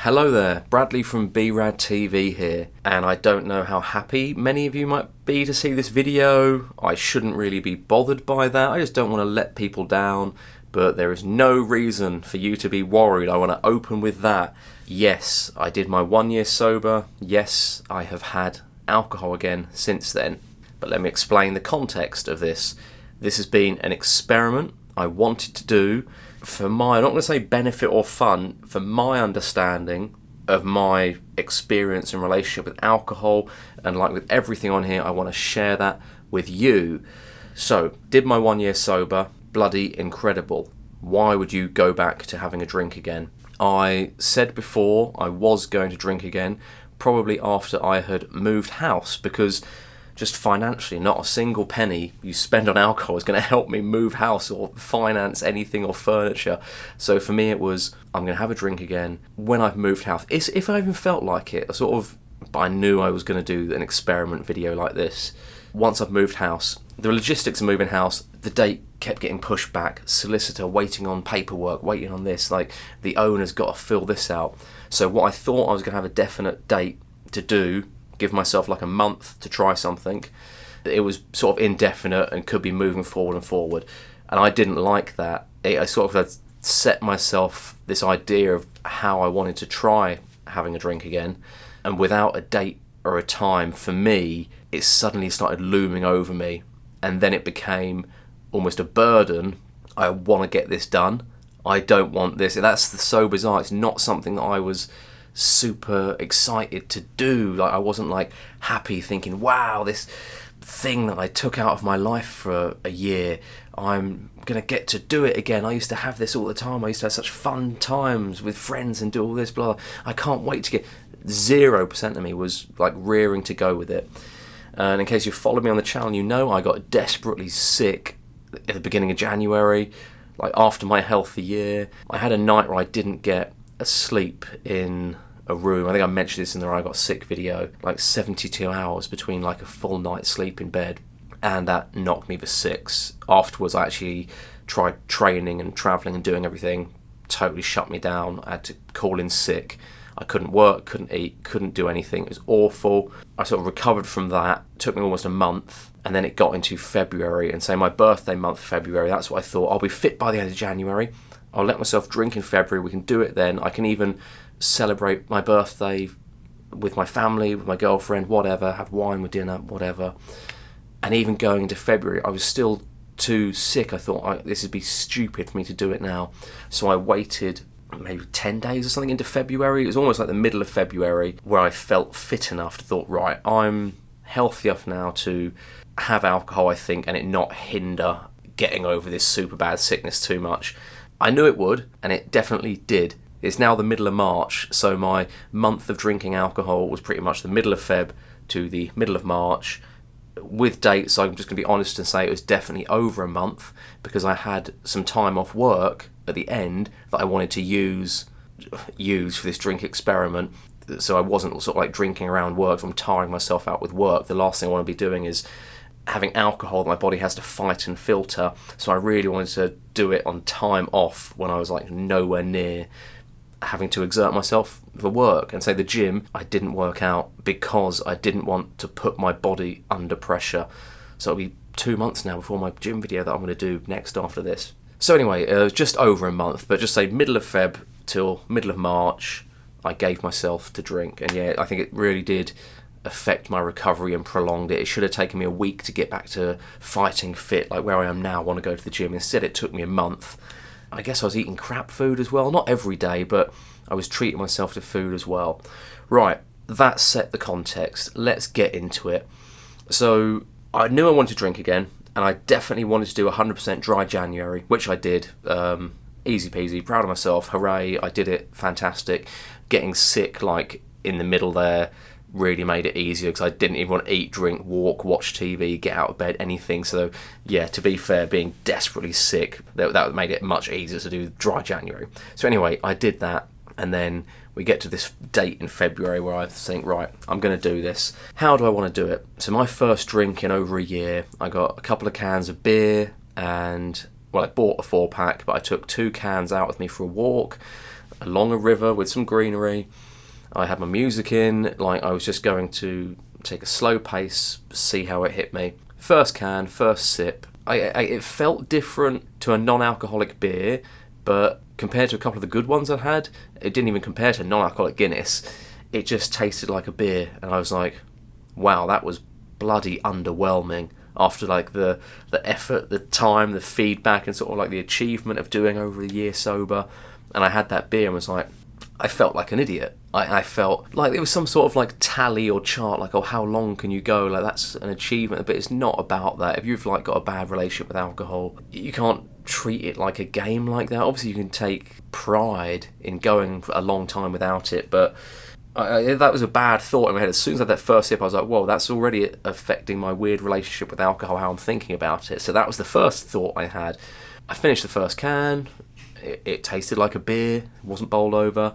Hello there, Bradley from B-Rad TV here, and I don't know how happy many of you might be to see this video. I shouldn't really be bothered by that, I just don't want to let people down, but there is no reason for you to be worried. I want to open with that. Yes, I did my 1 year sober. Yes, I have had alcohol again since then. But let me explain the context of this. This has been an experiment I wanted to do for my, I'm not going to say benefit or fun, for my understanding of my experience and relationship with alcohol, and like with everything on here, I want to share that with you. So, did my 1 year sober, bloody incredible. Why would you go back to having a drink again? I said before I was going to drink again, probably after I had moved house, because just financially, not a single penny you spend on alcohol is going to help me move house or finance anything or furniture. So for me it was, I'm going to have a drink again when I've moved house. If I even felt like it, but I knew I was going to do an experiment video like this. Once I've moved house, the logistics of moving house, the date kept getting pushed back, solicitor waiting on paperwork, waiting on this, like the owner's got to fill this out. So what I thought I was going to have a definite date to do, give myself like a month to try something, it was sort of indefinite and could be moving forward and forward, and I didn't like that. I sort of had set myself this idea of how I wanted to try having a drink again, and without a date or a time, for me it suddenly started looming over me, and then it became almost a burden. I want to get this done, I don't want this. That's so bizarre. It's not something that I was super excited to do. Like, I wasn't like happy thinking, wow, this thing that I took out of my life for a year, I'm gonna get to do it again. I used to have this all the time. I used to have such fun times with friends and do all this, blah. I can't wait to get. 0% of me was like rearing to go with it. And in case you followed me on the channel, you know I got desperately sick at the beginning of January, like after my healthy year. I had a night where I didn't get asleep in a room. I think I mentioned this in the I Got Sick video, like 72 hours between like a full night's sleep in bed, and that knocked me for six. Afterwards I actually tried training and travelling and doing everything, totally shut me down. I had to call in sick. I couldn't work, couldn't eat, couldn't do anything. It was awful. I sort of recovered from that. It took me almost a month, and then it got into February, and say my birthday month, February, that's what I thought. I'll be fit by the end of January. I'll let myself drink in February, we can do it then. I can even celebrate my birthday with my family, with my girlfriend, whatever, have wine with dinner, whatever. And even going into February, I was still too sick. I thought, this would be stupid for me to do it now. So I waited maybe 10 days or something into February. It was almost like the middle of February where I felt fit enough to thought, right, I'm healthy enough now to have alcohol, I think, and it not hinder getting over this super bad sickness too much. I knew it would, and it definitely did. It's now the middle of March, so my month of drinking alcohol was pretty much the middle of Feb to the middle of March. With dates, I'm just going to be honest and say it was definitely over a month, because I had some time off work at the end that I wanted to use for this drink experiment. So I wasn't sort of like drinking around work, so I'm tiring myself out with work. The last thing I want to be doing is having alcohol that my body has to fight and filter. So I really wanted to do it on time off when I was like nowhere near having to exert myself for work. And say the gym, I didn't work out because I didn't want to put my body under pressure. So it'll be 2 months now before my gym video that I'm going to do next after this. So anyway, it was just over a month, but just say middle of Feb till middle of March, I gave myself to drink. And yeah, I think it really did affect my recovery and prolonged it. It should have taken me a week to get back to fighting fit, like where I am now, want to go to the gym. Instead it took me a month. I guess I was eating crap food as well, not every day, but I was treating myself to food as well. Right, that set the context. Let's get into it. So I knew I wanted to drink again, and I definitely wanted to do 100% dry January, which I did. Easy peasy, proud of myself, hooray, I did it, fantastic. Getting sick like in the middle there really made it easier, because I didn't even want to eat, drink, walk, watch TV, get out of bed, anything. So yeah, to be fair, being desperately sick, that made it much easier to do dry January. So anyway, I did that, and then we get to this date in February where I think, right, I'm going to do this. How do I want to do it? So my first drink in over a year, I got a couple of cans of beer, and well, I bought a 4-pack, but I took 2 cans out with me for a walk. along a river with some greenery. I had my music in, like I was just going to take a slow pace, see how it hit me. First can, first sip. It felt different to a non-alcoholic beer, but compared to a couple of the good ones I had, it didn't even compare to non-alcoholic Guinness. It just tasted like a beer, and I was like, wow, that was bloody underwhelming. After like the effort, the time, the feedback, and sort of like the achievement of doing over a year sober, and I had that beer and was like, I felt like an idiot. I felt like it was some sort of like tally or chart, like, oh, how long can you go? Like, that's an achievement, but it's not about that. If you've like got a bad relationship with alcohol, you can't treat it like a game like that. Obviously, you can take pride in going for a long time without it, but that was a bad thought in my head. As soon as I had that first sip, I was like, whoa, that's already affecting my weird relationship with alcohol, how I'm thinking about it. So that was the first thought I had. I finished the first can. It tasted like a beer. It wasn't bowled over.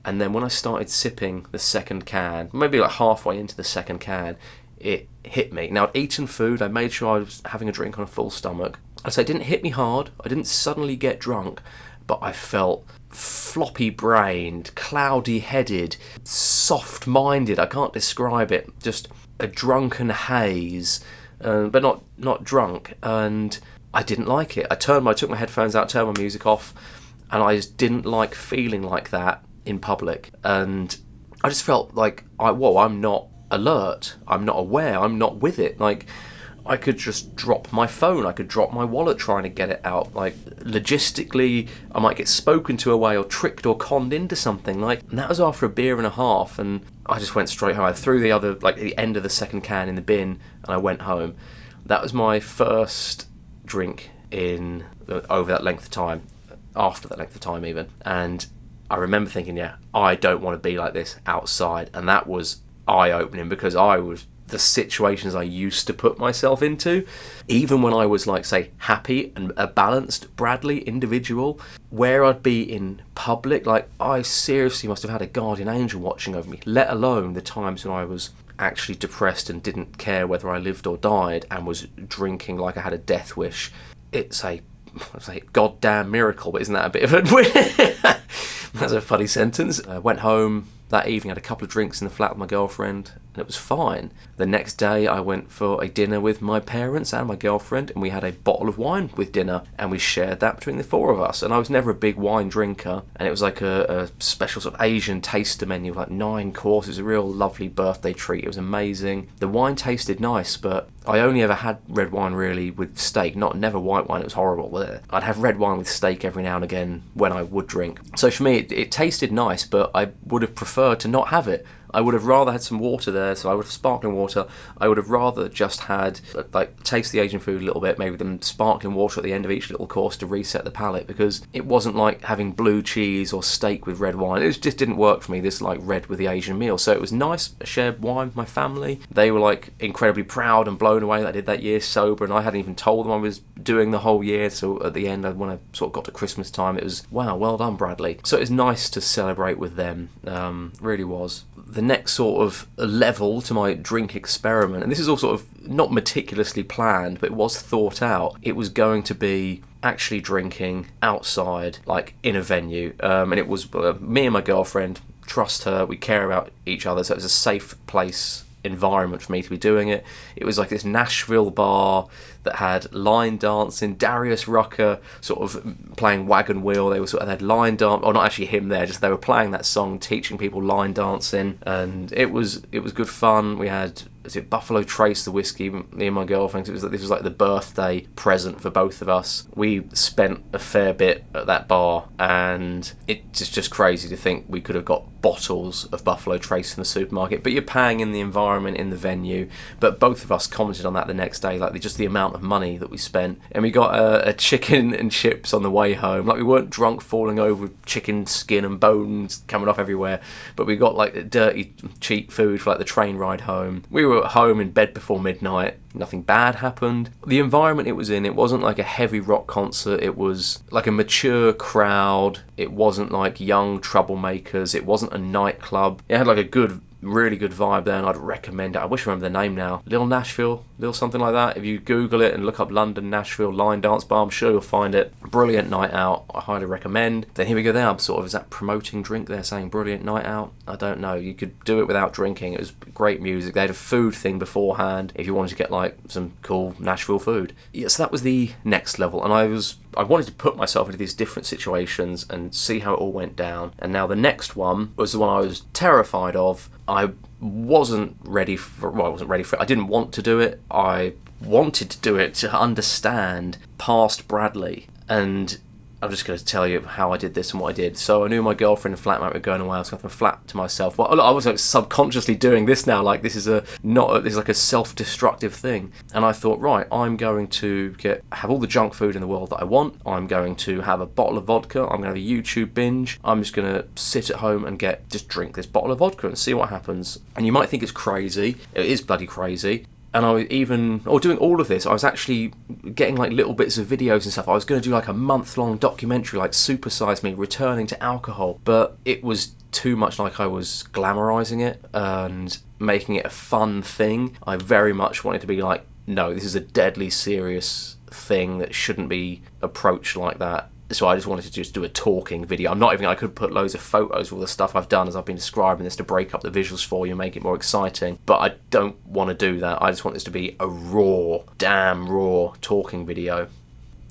And then when I started sipping the second can, maybe like halfway into the second can, it hit me. Now, I'd eaten food. I made sure I was having a drink on a full stomach. I'd say it didn't hit me hard. I didn't suddenly get drunk, but I felt floppy-brained, cloudy-headed, soft-minded. I can't describe it. Just a drunken haze, but not drunk. And I didn't like it. I took my headphones out, turned my music off, and I just didn't like feeling like that in public. And I just felt like, I'm not alert. I'm not aware. I'm not with it. Like, I could just drop my phone. I could drop my wallet trying to get it out. Like, logistically, I might get spoken to away or tricked or conned into something. Like, and that was after a beer and a half, and I just went straight home. I threw the end of the second can in the bin, and I went home. That was my first drink over that length of time, after that length of time even. And I remember thinking, yeah, I don't want to be like this outside. And that was eye-opening, because the situations I used to put myself into, even when I was like, say, happy and a balanced Bradley individual, where I'd be in public, like, I seriously must have had a guardian angel watching over me, let alone the times when I was actually depressed and didn't care whether I lived or died and was drinking like I had a death wish. It's a goddamn miracle, but isn't that a bit of a... That's a funny sentence. I went home that evening, had a couple of drinks in the flat with my girlfriend, and it was fine. The next day I went for a dinner with my parents and my girlfriend, and we had a bottle of wine with dinner, and we shared that between the four of us. And I was never a big wine drinker, and it was like a special sort of Asian taster menu, like 9 courses, a real lovely birthday treat. It was amazing. The wine tasted nice, but I only ever had red wine really with steak, never white wine. It was horrible. I'd have red wine with steak every now and again when I would drink. So for me, it tasted nice, but I would have preferred to not have it. I would have rather had some water there, so I would have sparkling water. I would have rather just had, like, taste the Asian food a little bit, maybe them sparkling water at the end of each little course to reset the palate, because it wasn't like having blue cheese or steak with red wine. It just didn't work for me, this, like, red with the Asian meal. So it was nice. I shared wine with my family. They were, like, incredibly proud and blown away that I did that year sober, and I hadn't even told them I was doing the whole year. So at the end, when I sort of got to Christmas time, it was, wow, well done, Bradley. So it was nice to celebrate with them. Really was. The next sort of level to my drink experiment, and this is all sort of not meticulously planned, but it was thought out. It was going to be actually drinking outside, like in a venue, and it was me and my girlfriend. Trust her, we care about each other, so it was a safe place, environment for me to be doing it. It was like this Nashville bar that had line dancing, Darius Rucker sort of playing Wagon Wheel. They had line dance, or not actually him there, just they were playing that song, teaching people line dancing, and it was good fun. We had Buffalo Trace, the whiskey, me and my girlfriend. This was like the birthday present for both of us. We spent a fair bit at that bar, and it's just crazy to think we could have got bottles of Buffalo Trace in the supermarket, but you're paying in the environment, in the venue. But both of us commented on that the next day, like just the amount of money that we spent. And we got a chicken and chips on the way home. Like, we weren't drunk falling over with chicken skin and bones coming off everywhere, but we got like dirty cheap food for like the train ride home. We were at home in bed before midnight. Nothing bad happened. The environment it was in, it wasn't like a heavy rock concert. It was like a mature crowd. It wasn't like young troublemakers. It wasn't a nightclub. It had like a good Really good vibe there, and I'd recommend it. I wish I remember the name now. Little Nashville, little something like that. If you Google it and look up London Nashville line dance bar, I'm sure you'll find it. Brilliant night out. I highly recommend. Then here we go there. I'm sort of, is that promoting drink there, saying brilliant night out? I don't know. You could do it without drinking. It was great music. They had a food thing beforehand if you wanted to get like some cool Nashville food. Yeah, so that was the next level, and I wanted to put myself into these different situations and see how it all went down. And now the next one was the one I was terrified of. I wasn't ready for it. I didn't want to do it. I wanted to do it to understand past Bradley. And I'm just going to tell you how I did this and what I did. So I knew my girlfriend and flatmate were going away. I was going to have a flat to myself. Well, I was like subconsciously doing this now. Like this is like a self-destructive thing. And I thought, right, I'm going to have all the junk food in the world that I want. I'm going to have a bottle of vodka. I'm going to have a YouTube binge. I'm just going to sit at home and just drink this bottle of vodka and see what happens. And you might think it's crazy. It is bloody crazy. And I was doing all of this, I was actually getting like little bits of videos and stuff. I was going to do like a month-long documentary, like Supersize Me, returning to alcohol. But it was too much like I was glamorising it and making it a fun thing. I very much wanted to be like, no, this is a deadly serious thing that shouldn't be approached like that. So I just wanted to just do a talking video. I could put loads of photos of all the stuff I've done as I've been describing this to break up the visuals for you and make it more exciting. But I don't want to do that. I just want this to be a damn raw talking video.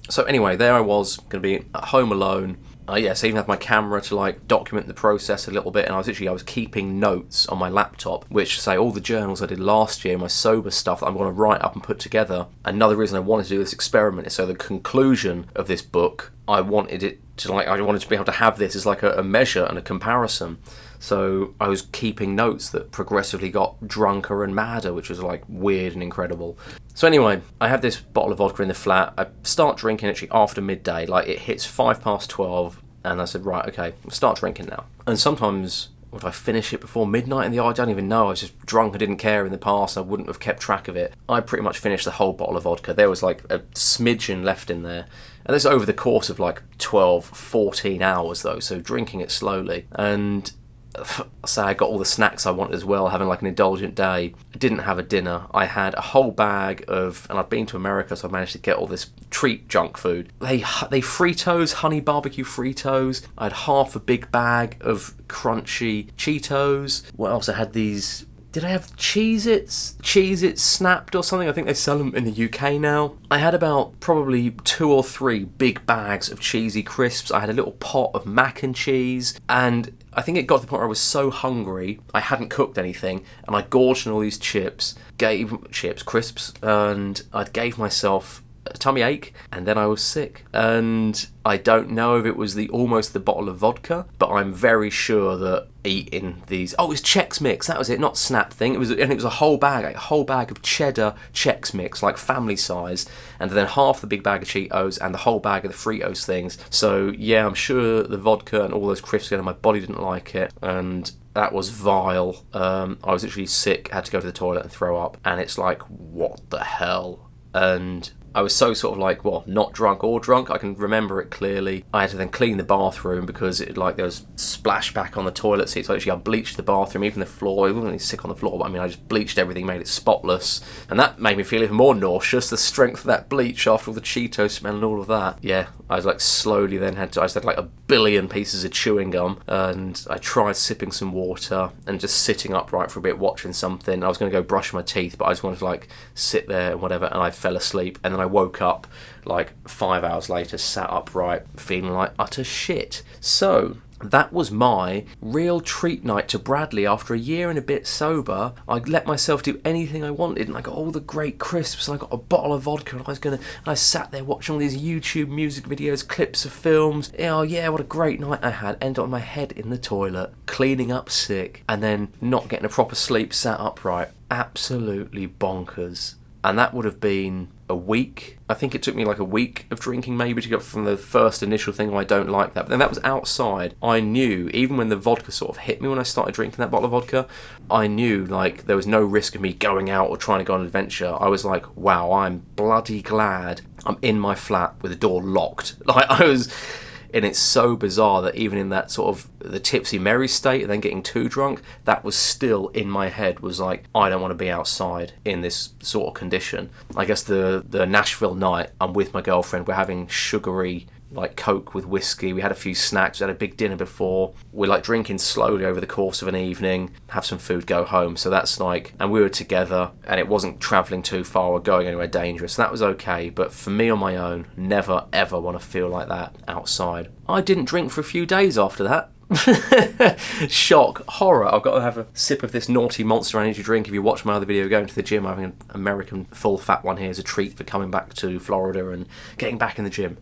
So anyway, there I was, going to be at home alone. So I even had my camera to like document the process a little bit, and I was keeping notes on my laptop, which say all the journals I did last year, my sober stuff that I'm going to write up and put together. Another reason I wanted to do this experiment is so the conclusion of this book, I wanted to be able to have this as like a measure and a comparison. So I was keeping notes that progressively got drunker and madder, which was like weird and incredible. So anyway, I had this bottle of vodka in the flat. I start drinking actually after midday, like it hits 12:05, and I said, right, okay, I'll start drinking now. And sometimes, would I finish it before midnight in the I don't even know. I was just drunk, I didn't care in the past, I wouldn't have kept track of it. I pretty much finished the whole bottle of vodka. There was like a smidgen left in there. And this is over the course of like 12, 14 hours though, so drinking it slowly. And so I got all the snacks I wanted as well, having like an indulgent day. I didn't have a dinner. I had a whole bag of, and I've been to America, so I managed to get all this treat junk food. They Fritos, honey barbecue Fritos. I had half a big bag of crunchy Cheetos. What else? I had these. Did I have Cheez-Its? Cheez-Its Snapped or something? I think they sell them in the UK now. I had about probably 2 or 3 big bags of cheesy crisps. I had a little pot of mac and cheese. And I think it got to the point where I was so hungry, I hadn't cooked anything, and I gorged on all these crisps, and I gave myself a tummy ache, and then I was sick. And I don't know if it was almost the bottle of vodka, but I'm very sure that eating these, it's Chex Mix, that was it, not Snap thing. It was a whole bag of cheddar Chex Mix, like family size, and then half the big bag of Cheetos and the whole bag of the Fritos things. So yeah, I'm sure the vodka and all those crisps together, my body didn't like it, and that was vile. I was literally sick, had to go to the toilet and throw up, and it's like, what the hell? And I was so sort of like, not drunk or drunk. I can remember it clearly. I had to then clean the bathroom because there was splashback on the toilet seat. So actually I bleached the bathroom, even the floor. It wasn't really sick on the floor, but I just bleached everything, made it spotless. And that made me feel even more nauseous, the strength of that bleach after all the Cheeto smell and all of that. Yeah, I was like slowly then I just had like 1 billion pieces of chewing gum, and I tried sipping some water and just sitting upright for a bit watching something. I was going to go brush my teeth, but I just wanted to like sit there and whatever, and I fell asleep. And then I woke up like 5 hours later, sat upright, feeling like utter shit. So that was my real treat night to Bradley. After a year and a bit sober, I let myself do anything I wanted, and I got all the great crisps, and I got a bottle of vodka, and I sat there watching all these YouTube music videos, clips of films. Oh yeah, what a great night I had. Ended on my head in the toilet, cleaning up sick, and then not getting a proper sleep, sat upright. Absolutely bonkers. And that would have been a week. I think it took me like a week of drinking maybe to get from the first initial thing, I don't like that. But then that was outside. I knew, even when the vodka sort of hit me when I started drinking that bottle of vodka, I knew like there was no risk of me going out or trying to go on an adventure. I was like, wow, I'm bloody glad I'm in my flat with the door locked. And it's so bizarre that even in that sort of the tipsy merry state and then getting too drunk, that was still in my head, was like, I don't want to be outside in this sort of condition. I guess the Nashville night, I'm with my girlfriend, we're having sugary like Coke with whiskey, we had a few snacks, we had a big dinner before, we're like drinking slowly over the course of an evening, have some food, go home. So that's like, and we were together and it wasn't travelling too far or going anywhere dangerous, that was okay. But for me on my own, never ever want to feel like that outside. I didn't drink for a few days after that. Shock, horror. I've got to have a sip of this naughty Monster Energy drink. If you watch my other video going to the gym, having an American full fat one here as a treat for coming back to Florida and getting back in the gym.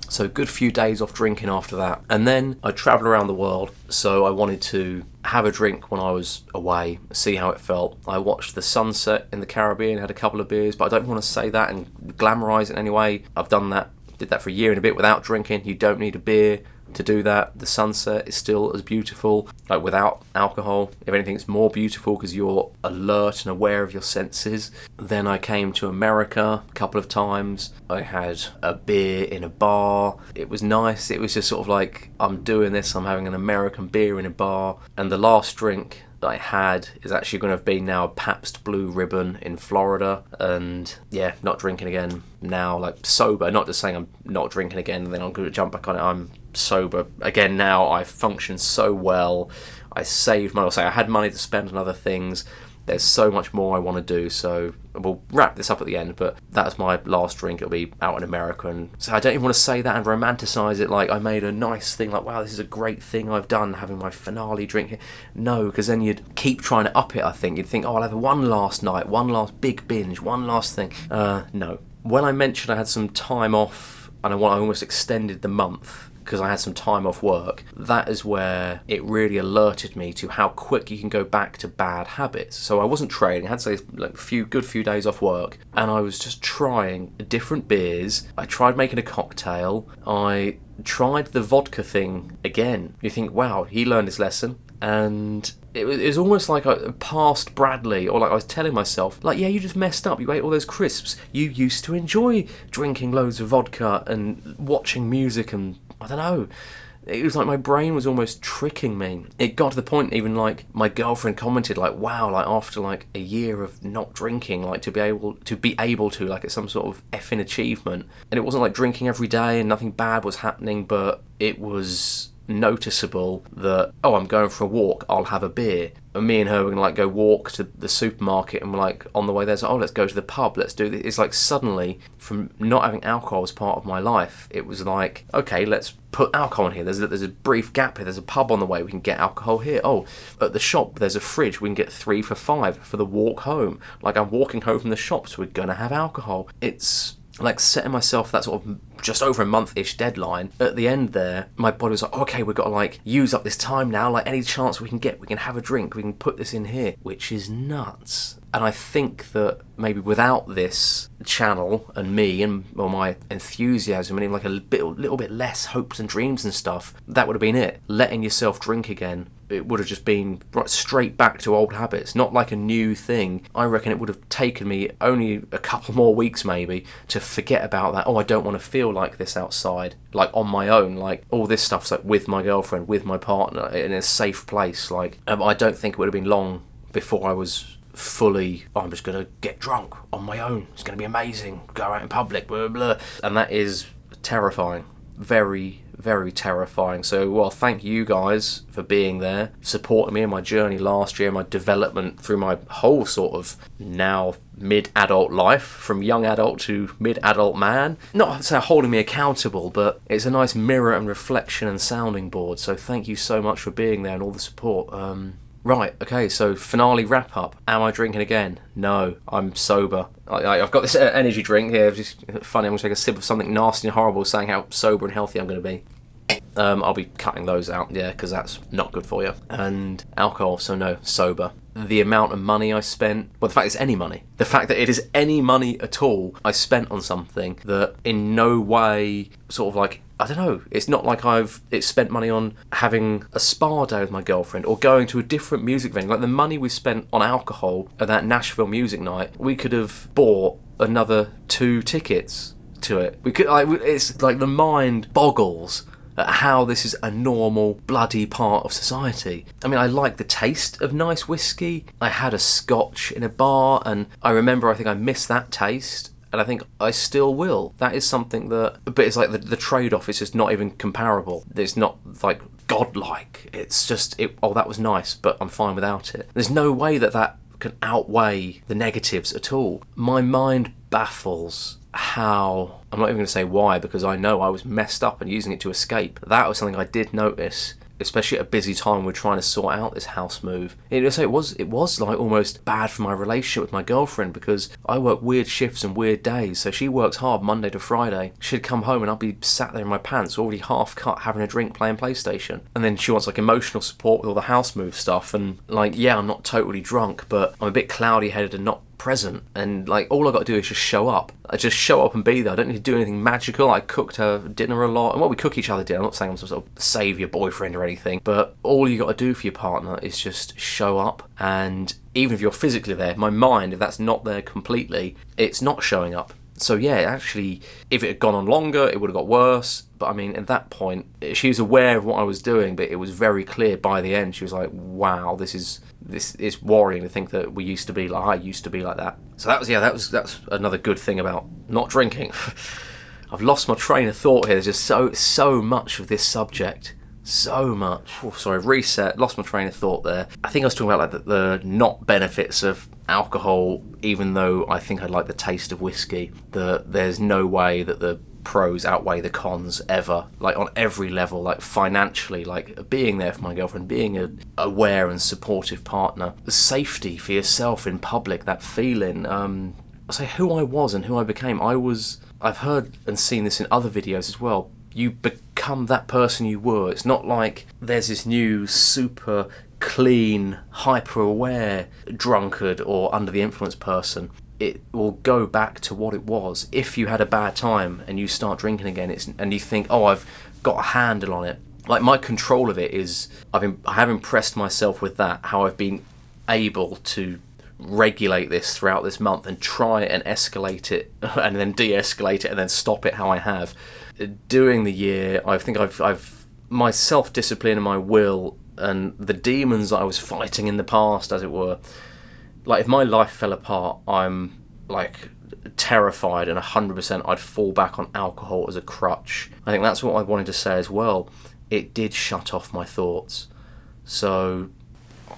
So good few days off drinking after that. And then I travelled around the world, so I wanted to have a drink when I was away, see how it felt. I watched the sunset in the Caribbean, had a couple of beers, but I don't want to say that and glamorise it in any way. I've done that, did that for a year and a bit without drinking. You don't need a beer to do that. The sunset is still as beautiful, like without alcohol. If anything, it's more beautiful because you're alert and aware of your senses. Then I came to America a couple of times. I had a beer in a bar. It was nice. It was just sort of like, I'm doing this, I'm having an American beer in a bar. And the last drink that I had is actually going to have been now a Pabst Blue Ribbon in Florida. And yeah, not drinking again now, like sober. Not just saying I'm not drinking again and then I'm going to jump back on it. I'm sober again now. I function so well. I saved money. I'll say I had money to spend on other things. There's so much more I want to do, so we'll wrap this up at the end, but that's my last drink. It'll be out in America, and so I don't even want to say that and romanticize it like I made a nice thing, like wow, this is a great thing I've done, having my finale drink here. No, because then you'd keep trying to up it. I think you'd think, oh, I'll have one last night, one last big binge, one last thing. No. When I mentioned I had some time off and I almost extended the month because I had some time off work, that is where it really alerted me to how quick you can go back to bad habits. So I wasn't trading, I had to say like good few days off work, and I was just trying different beers. I tried making a cocktail. I tried the vodka thing again. You think, wow, he learned his lesson. And it was almost like I passed Bradley, or like I was telling myself, like, yeah, you just messed up. You ate all those crisps. You used to enjoy drinking loads of vodka and watching music and, I don't know. It was like my brain was almost tricking me. It got to the point even like my girlfriend commented like, wow, like after like a year of not drinking, like to be able to like it's some sort of effing achievement. And it wasn't like drinking every day and nothing bad was happening, but it was noticeable that, oh, I'm going for a walk, I'll have a beer. And me and her were gonna like go walk to the supermarket, and we're like on the way there, so oh, let's go to the pub, let's do this. It's like suddenly from not having alcohol as part of my life, it was like, okay, let's put alcohol in here. There's a brief gap here. There's a pub on the way, we can get alcohol here. Oh, at the shop there's a fridge, we can get 3 for $5 for the walk home. Like I'm walking home from the shop, so we're gonna have alcohol. It's like setting myself that sort of just over a month-ish deadline. At the end there, my body was like, okay, we've got to like use up this time now, like any chance we can get, we can have a drink, we can put this in here, which is nuts. And I think that maybe without this channel and me and my enthusiasm and even like a little bit less hopes and dreams and stuff, that would have been it. Letting yourself drink again, it would have just been right straight back to old habits, not like a new thing. I reckon it would have taken me only a couple more weeks maybe to forget about that. Oh, I don't want to feel like this outside, like on my own, like all this stuff's like with my girlfriend, with my partner, in a safe place. Like I don't think it would have been long before I was fully, oh, I'm just going to get drunk on my own, it's going to be amazing, go out in public, blah, blah. And that is terrifying. Very, very terrifying. So, well, thank you guys for being there, supporting me in my journey last year, my development through my whole sort of now mid-adult life, from young adult to mid-adult man. Not so holding me accountable, but it's a nice mirror and reflection and sounding board. So thank you so much for being there and all the support. Right, okay, so finale wrap up. Am I drinking again? No, I'm sober. I've got this energy drink here. It's just funny, I'm going to take a sip of something nasty and horrible saying how sober and healthy I'm going to be. I'll be cutting those out, yeah, because that's not good for you. And alcohol, so no, sober. The amount of money I spent, well, the fact it's any money. The fact that it is any money at all I spent on something that in no way sort of like, I don't know, it's not like it's spent money on having a spa day with my girlfriend or going to a different music venue. Like the money we spent on alcohol at that Nashville music night, we could have bought another 2 tickets to it. We could, it's like the mind boggles at how this is a normal, bloody part of society. I mean, I like the taste of nice whiskey. I had a scotch in a bar, and I remember I think I missed that taste, and I think I still will. That is something that... But it's like the trade-off is just not even comparable. It's not like godlike. It's just, oh, that was nice, but I'm fine without it. There's no way that can outweigh the negatives at all. My mind baffles how... I'm not even going to say why, because I know I was messed up and using it to escape. That was something I did notice, especially at a busy time we're trying to sort out this house move. It was like almost bad for my relationship with my girlfriend, because I work weird shifts and weird days. So she works hard Monday to Friday. She'd come home and I'd be sat there in my pants, already half cut, having a drink, playing PlayStation. And then she wants like emotional support with all the house move stuff. And like, yeah, I'm not totally drunk, but I'm a bit cloudy headed and not present, and like all I got to do is just show up. I just show up and be there. I don't need to do anything magical. I cooked her dinner a lot, and we cook each other dinner. I'm not saying I'm some sort of saviour boyfriend or anything, but all you got to do for your partner is just show up. And even if you're physically there, my mind, if that's not there completely, it's not showing up. So yeah, actually, if it had gone on longer, it would have got worse. But I mean, at that point, she was aware of what I was doing, but it was very clear by the end. She was like, wow, this is worrying to think that I used to be like that. So that's another good thing about not drinking. I've lost my train of thought here. There's just so much of this subject. So much. Oh, sorry, reset. Lost my train of thought there. I think I was talking about like the not benefits of alcohol, even though I think I like the taste of whiskey. There's no way that the pros outweigh the cons ever, like on every level, like financially, like being there for my girlfriend, being a aware and supportive partner, the safety for yourself in public, that feeling. I say who I was and who I became. I've heard and seen this in other videos as well. You become that person you were. It's not like there's this new super clean, hyper-aware drunkard or under the influence person. It will go back to what it was. If you had a bad time and you start drinking again, and you think, oh, I've got a handle on it. Like my control of it is, I have impressed myself with that, how I've been able to regulate this throughout this month and try and escalate it and then de-escalate it and then stop it how I have. During the year, I think I've my self-discipline and my will and the demons that I was fighting in the past, as it were. Like if my life fell apart, I'm like terrified, and 100% I'd fall back on alcohol as a crutch. I think that's what I wanted to say as well. It did shut off my thoughts. So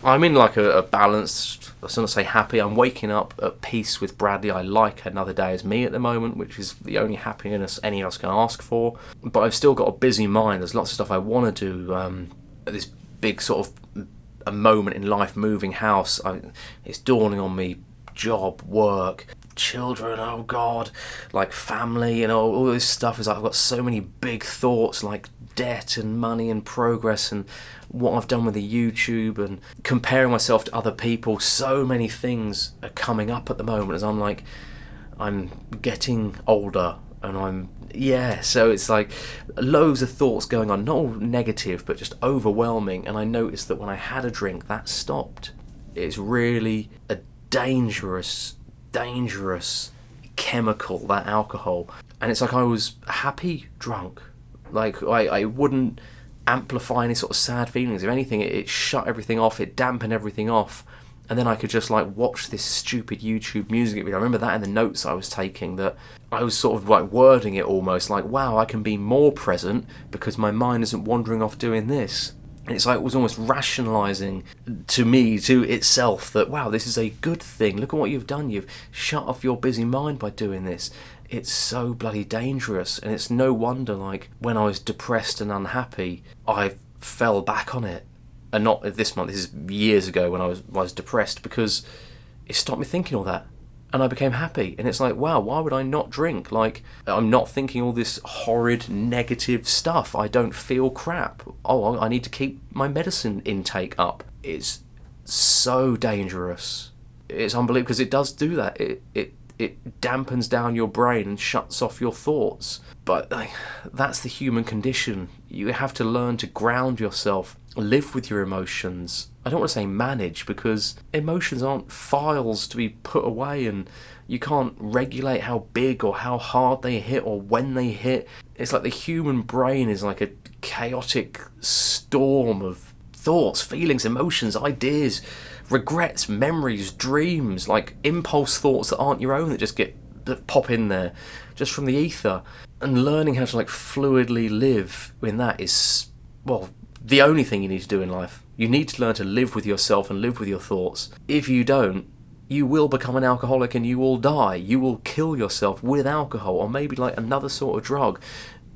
I'm in like a balanced, I was going to say happy, I'm waking up at peace with Bradley. I like another day as me at the moment, which is the only happiness any of us can ask for. But I've still got a busy mind. There's lots of stuff I want to do. This big sort of a moment in life, moving house, it's dawning on me, job, work, children, oh god, like family, and all this stuff. Is like I've got so many big thoughts, like debt and money and progress and what I've done with the YouTube and comparing myself to other people. So many things are coming up at the moment as I'm getting older, and so it's like loads of thoughts going on, not all negative but just overwhelming. And I noticed that when I had a drink, that stopped. It's really a dangerous chemical, that alcohol. And it's like I was happy drunk. Like I wouldn't amplify any sort of sad feelings. If anything, it shut everything off, it dampened everything off. And then I could just like watch this stupid YouTube music video. I remember that in the notes I was taking, that I was sort of like wording it almost like, wow, I can be more present because my mind isn't wandering off doing this. And it's like it was almost rationalising to me, to itself, that wow, this is a good thing. Look at what you've done. You've shut off your busy mind by doing this. It's so bloody dangerous. And it's no wonder, like, when I was depressed and unhappy, I fell back on it. And not this month, this is years ago when I was depressed, because it stopped me thinking all that. And I became happy. And it's like, wow, why would I not drink? Like, I'm not thinking all this horrid, negative stuff. I don't feel crap. Oh, I need to keep my medicine intake up. It's so dangerous. It's unbelievable, because it does do that. It dampens down your brain and shuts off your thoughts. But like, that's the human condition. You have to learn to ground yourself, live with your emotions, I don't want to say manage, because emotions aren't files to be put away, and you can't regulate how big or how hard they hit or when they hit. It's like the human brain is like a chaotic storm of thoughts, feelings, emotions, ideas, regrets, memories, dreams, like impulse thoughts that aren't your own that pop in there just from the ether. And learning how to like fluidly live in that is, well, the only thing you need to do in life. You need to learn to live with yourself and live with your thoughts. If you don't, you will become an alcoholic and you will die. You will kill yourself with alcohol, or maybe like another sort of drug.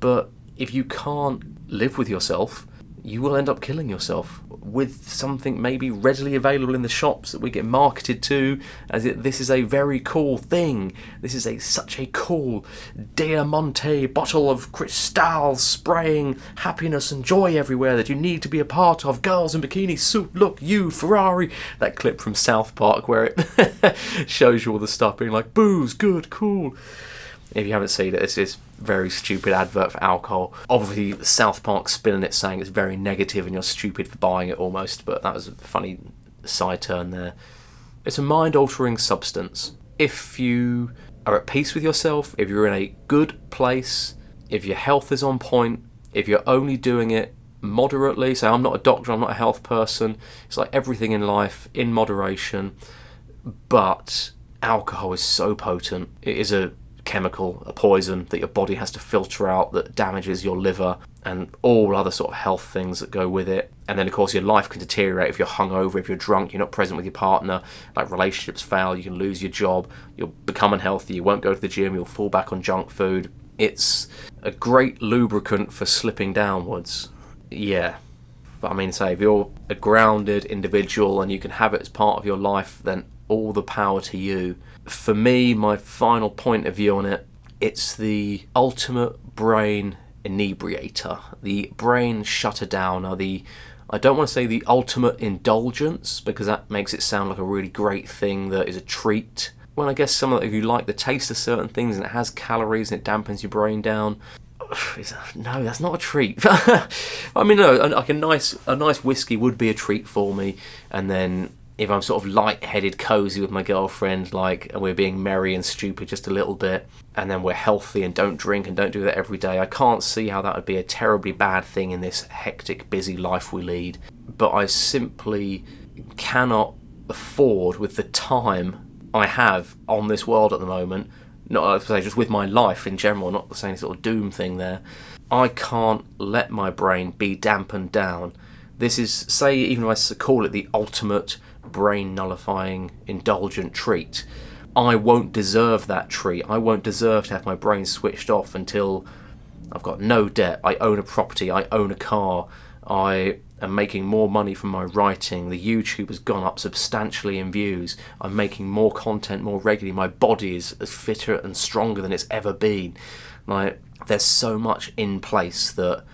But if you can't live with yourself, you will end up killing yourself with something maybe readily available in the shops that we get marketed to as this is a very cool thing. This is such a cool Diamante bottle of Cristal spraying happiness and joy everywhere that you need to be a part of. Girls in bikini suit, look, you, Ferrari. That clip from South Park where it shows you all the stuff being like, booze, good, cool. If you haven't seen it, it's this very stupid advert for alcohol. Obviously, South Park spinning it, saying it's very negative and you're stupid for buying it almost, but that was a funny side turn there. It's a mind-altering substance. If you are at peace with yourself, if you're in a good place, if your health is on point, if you're only doing it moderately, so I'm not a doctor, I'm not a health person, it's like everything in life, in moderation, but alcohol is so potent. It is a chemical, a poison that your body has to filter out that damages your liver and all other sort of health things that go with it. And then of course your life can deteriorate if you're hungover, if you're drunk, you're not present with your partner, like relationships fail, you can lose your job, you'll become unhealthy, you won't go to the gym, you'll fall back on junk food. It's a great lubricant for slipping downwards. Yeah. But I mean, say if you're a grounded individual and you can have it as part of your life, then all the power to you. For me, my final point of view on it, it's the ultimate brain inebriator, the brain shutter downer, I don't want to say the ultimate indulgence, because that makes it sound like a really great thing that is a treat. Well, I guess if you like the taste of certain things and it has calories and it dampens your brain down, no, that's not a treat. I mean, no, like a nice whiskey would be a treat for me, and then if I'm sort of light-headed, cosy with my girlfriend, like, and we're being merry and stupid just a little bit, and then we're healthy and don't drink and don't do that every day, I can't see how that would be a terribly bad thing in this hectic, busy life we lead. But I simply cannot afford, with the time I have on this world at the moment, not to say just with my life in general, not saying any sort of doom thing there, I can't let my brain be dampened down. This is, say, even if I call it the ultimate brain nullifying indulgent treat, I won't deserve that treat. I won't deserve to have my brain switched off until I've got no debt, I own a property, I own a car, I am making more money from my writing, the YouTube has gone up substantially in views, I'm making more content more regularly, my body is fitter and stronger than it's ever been. Like, there's so much in place that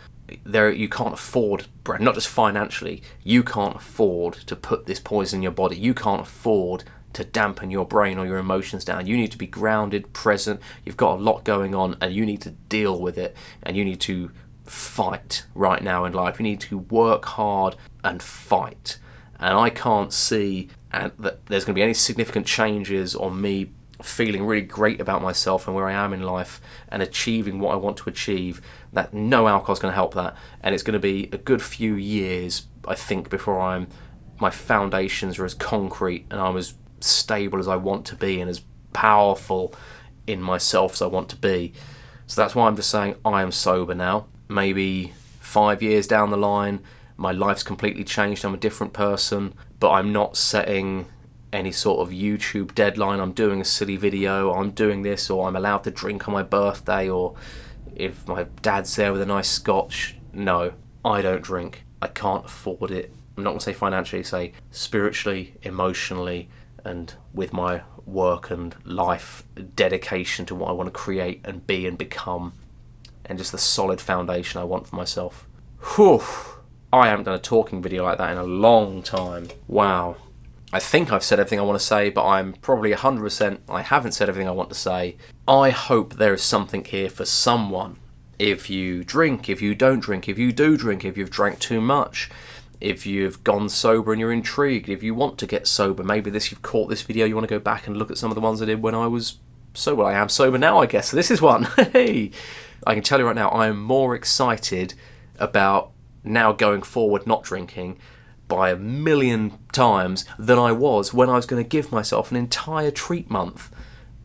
you can't afford, not just financially, you can't afford to put this poison in your body. You can't afford to dampen your brain or your emotions down. You need to be grounded, present. You've got a lot going on and you need to deal with it, and you need to fight right now in life. You need to work hard and fight. And I can't see that there's going to be any significant changes on me feeling really great about myself and where I am in life and achieving what I want to achieve, that no alcohol's going to help that. And it's going to be a good few years, I think, before my foundations are as concrete and I'm as stable as I want to be and as powerful in myself as I want to be. So that's why I'm just saying I am sober now. Maybe 5 years down the line, my life's completely changed, I'm a different person, but I'm not setting any sort of YouTube deadline. I'm doing a silly video, I'm doing this, or I'm allowed to drink on my birthday, or if my dad's there with a nice scotch. No, I don't drink. I can't afford it. I'm not going to say financially, say spiritually, emotionally, and with my work and life dedication to what I want to create and be and become, and just the solid foundation I want for myself. Whew. I haven't done a talking video like that in a long time. Wow. I think I've said everything I want to say, but I'm probably 100% I haven't said everything I want to say. I hope there is something here for someone. If you drink, if you don't drink, if you do drink, if you've drank too much, If you've gone sober and you're intrigued, if you want to get sober, maybe you've caught this video, you want to go back and look at some of the ones I did when I was sober. I am sober now, I guess, so this is one. Hey, I can tell you right now, I am more excited about now going forward not drinking by a million times than I was when I was going to give myself an entire treat month.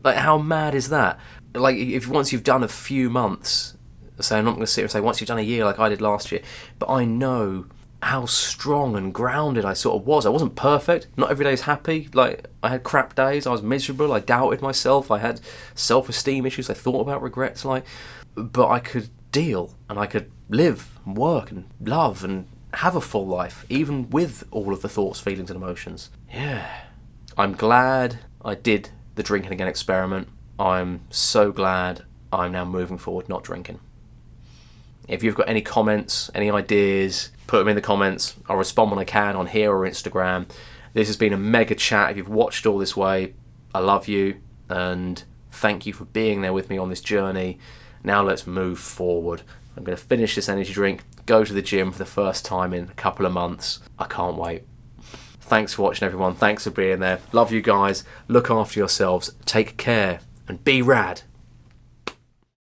Like, how mad is that? Like, if once you've done a few months, so I'm not going to sit here and say once you've done a year like I did last year, but I know how strong and grounded I sort of was. I wasn't perfect. Not every day's happy. Like, I had crap days. I was miserable. I doubted myself. I had self-esteem issues. I thought about regrets. But I could deal, and I could live and work and love and have a full life, even with all of the thoughts, feelings and emotions. Yeah. I'm glad I did the drinking again experiment. I'm so glad I'm now moving forward not drinking. If you've got any comments, any ideas, put them in the comments. I'll respond when I can on here or Instagram. This has been a mega chat. If you've watched all this way, I love you and thank you for being there with me on this journey. Now let's move forward. I'm going to finish this energy drink, go to the gym for the first time in a couple of months. I can't wait. Thanks for watching, everyone. Thanks for being there. Love you guys. Look after yourselves. Take care and be rad.